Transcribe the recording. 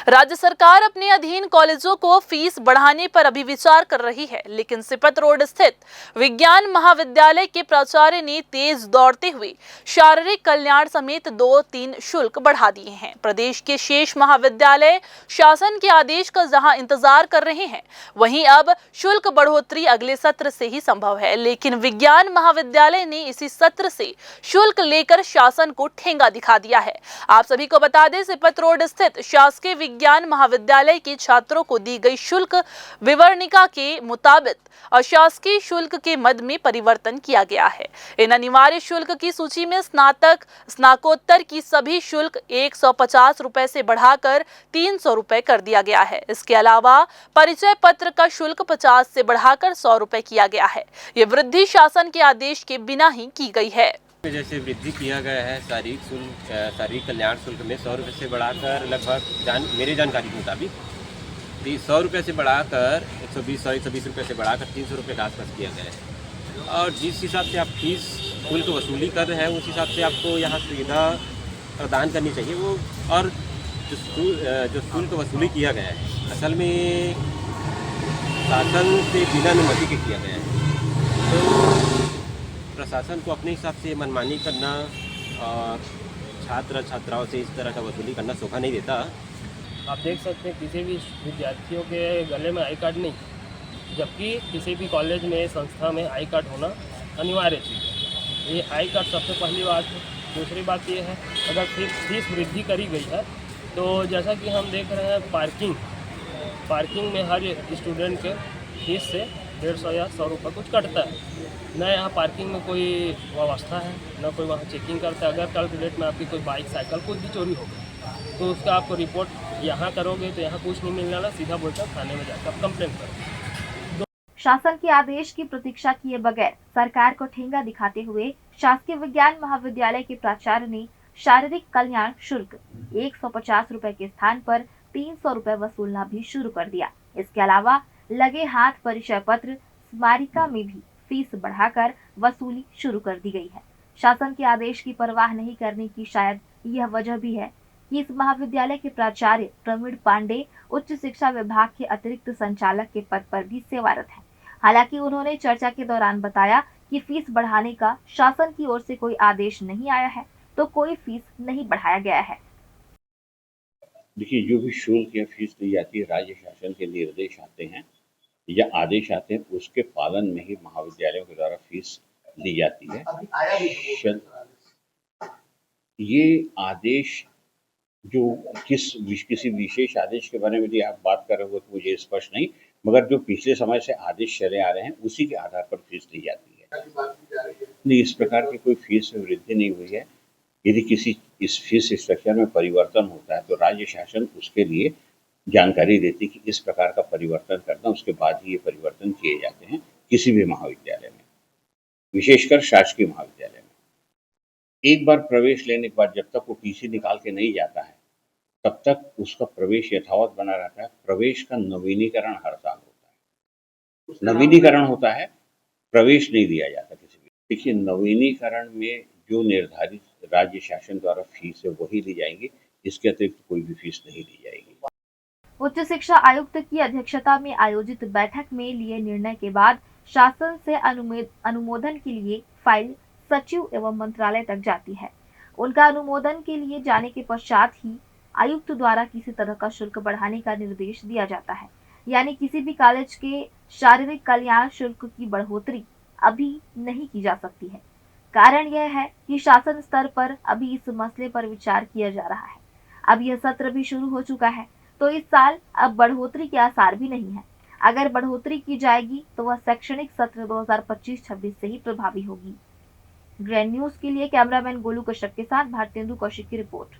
राज्य सरकार अपने अधीन कॉलेजों को फीस बढ़ाने पर अभी विचार कर रही है, लेकिन सिपत रोड स्थित विज्ञान महाविद्यालय के प्राचार्य ने तेज दौड़ते हुए शारीरिक कल्याण समेत 2-3 शुल्क बढ़ा दिए हैं। प्रदेश के शेष महाविद्यालय शासन के आदेश का जहां इंतजार कर रहे हैं, वहीं अब शुल्क बढ़ोतरी अगले सत्र से ही संभव है। लेकिन विज्ञान महाविद्यालय ने इसी सत्र से शुल्क लेकर शासन को ठेंगा दिखा दिया है। आप सभी को बता दें, सिपत रोड स्थित शासकीय विज्ञान महाविद्यालय के छात्रों को दी गई शुल्क विवरणिका के मुताबिक अशासकीय शुल्क के मद में परिवर्तन किया गया है। इन अनिवार्य शुल्क की सूची में स्नातक स्नाकोत्तर की सभी शुल्क 150 रुपए से बढ़ाकर 300 रुपए कर दिया गया है। इसके अलावा परिचय पत्र का शुल्क 50 से बढ़ाकर 100 रुपए किया गया है। ये वृद्धि शासन के आदेश के बिना ही की गई है। जैसे वृद्धि किया गया है शारीरिक कल्याण शुल्क में 100 रुपये से बढ़ाकर लगभग मेरी जानकारी के मुताबिक 100 रुपये से बढ़ाकर 120 रुपये से बढ़ाकर 300 रुपये के आसपास किया गया है। और जिस हिसाब से आप फीस शुल्क वसूली कर रहे हैं उस हिसाब से आपको यहाँ सुविधा प्रदान करनी चाहिए। वो और जो शुल्क वसूली किया गया है असल में शासन से बिना अनुमति के किया गया है। तो प्रशासन को अपने हिसाब से मनमानी करना और छात्र छात्राओं से इस तरह का वसूली करना शोभा नहीं देता। आप देख सकते हैं किसी भी विद्यार्थियों के गले में आई कार्ड नहीं, जबकि किसी भी कॉलेज में संस्था में आई कार्ड होना अनिवार्य चीज़ है। ये आई कार्ड सबसे पहली बात है। दूसरी बात ये है, अगर फीस वृद्धि करी गई है तो जैसा कि हम देख रहे हैं पार्किंग में हर स्टूडेंट के फीस से 150 या 100 रुपये कुछ कटता है। न यहाँ पार्किंग में कोई व्यवस्था है, न कोई वहाँ चेकिंग करता है। अगर कल की डेट में आपकी कोई बाइक साइकिल कुछ भी चोरी हो गई तो उसका आपको रिपोर्ट यहाँ करोगे तो यहाँ कुछ नहीं मिलने वाला, सीधा बोलकर थाने में जाकर आप कंप्लेंट करोगे। शासन के आदेश की प्रतीक्षा किए बगैर सरकार को ठेंगा दिखाते हुए शासकीय विज्ञान महाविद्यालय के प्राचार्य ने शारीरिक कल्याण शुल्क 150 रुपए के स्थान पर 300 रुपए वसूलना भी शुरू कर दिया। इसके अलावा लगे हाथ परिचय पत्र स्मारिका में भी फीस बढ़ाकर वसूली शुरू कर दी गई है। शासन के आदेश की परवाह नहीं करने की शायद यह वजह भी है कि इस महाविद्यालय के प्राचार्य प्रवीण पांडे उच्च शिक्षा विभाग के अतिरिक्त संचालक के पद पर भी सेवारत है। हालांकि उन्होंने चर्चा के दौरान बताया कि फीस बढ़ाने का शासन की ओर से कोई आदेश नहीं आया है, तो कोई फीस नहीं बढ़ाया गया है। देखिए, जो भी शुल्क या फीस दी जाती है, राज्य शासन के निर्देश आते हैं या आदेश आते हैं, उसके पालन में ही महाविद्यालयों के द्वारा फीस दी जाती है। ये आदेश जो किसी विशेष आदेश के बारे में यदि आप बात कर रहे हो तो मुझे स्पष्ट नहीं, मगर जो पिछले समय से आदेश चले आ रहे हैं उसी के आधार पर फीस दी जाती है। नहीं, इस प्रकार की कोई फीस में वृद्धि नहीं हुई है। यदि किसी इस फीस स्ट्रक्चर में परिवर्तन होता है तो राज्य शासन उसके लिए जानकारी देती कि इस प्रकार का परिवर्तन करना, उसके बाद ही ये परिवर्तन किए जाते हैं किसी भी महाविद्यालय में, विशेषकर शासकीय महाविद्यालय में। एक बार प्रवेश लेने के बाद जब तक वो टीसी निकाल के नहीं जाता है तब तक उसका प्रवेश यथावत बना रहता है। प्रवेश का नवीनीकरण हर साल होता है। नवीनीकरण होता है, प्रवेश नहीं दिया जाता किसी भी। देखिए, नवीनीकरण में जो निर्धारित राज्य शासन द्वारा फीस है वही दी जाएंगी, इसके अतिरिक्त कोई भी फीस नहीं दी जाएगी। उच्च शिक्षा आयुक्त की अध्यक्षता में आयोजित बैठक में लिए निर्णय के बाद शासन से अनुमोदन के लिए फाइल सचिव एवं मंत्रालय तक जाती है। उनका अनुमोदन के लिए जाने के पश्चात ही आयुक्त द्वारा किसी तरह का शुल्क बढ़ाने का निर्देश दिया जाता है। यानी किसी भी कॉलेज के शारीरिक कल्याण शुल्क की बढ़ोतरी अभी नहीं की जा सकती है। कारण यह है कि शासन स्तर पर अभी इस मसले पर विचार किया जा रहा है। अब यह सत्र भी शुरू हो चुका है, तो इस साल अब बढ़ोतरी के आसार भी नहीं है। अगर बढ़ोतरी की जाएगी तो वह शैक्षणिक सत्र 2025-26 से ही प्रभावी होगी। ग्रैंड न्यूज के लिए कैमरामैन गोलू कश्यप के साथ भारतेंदु कौशिक की रिपोर्ट।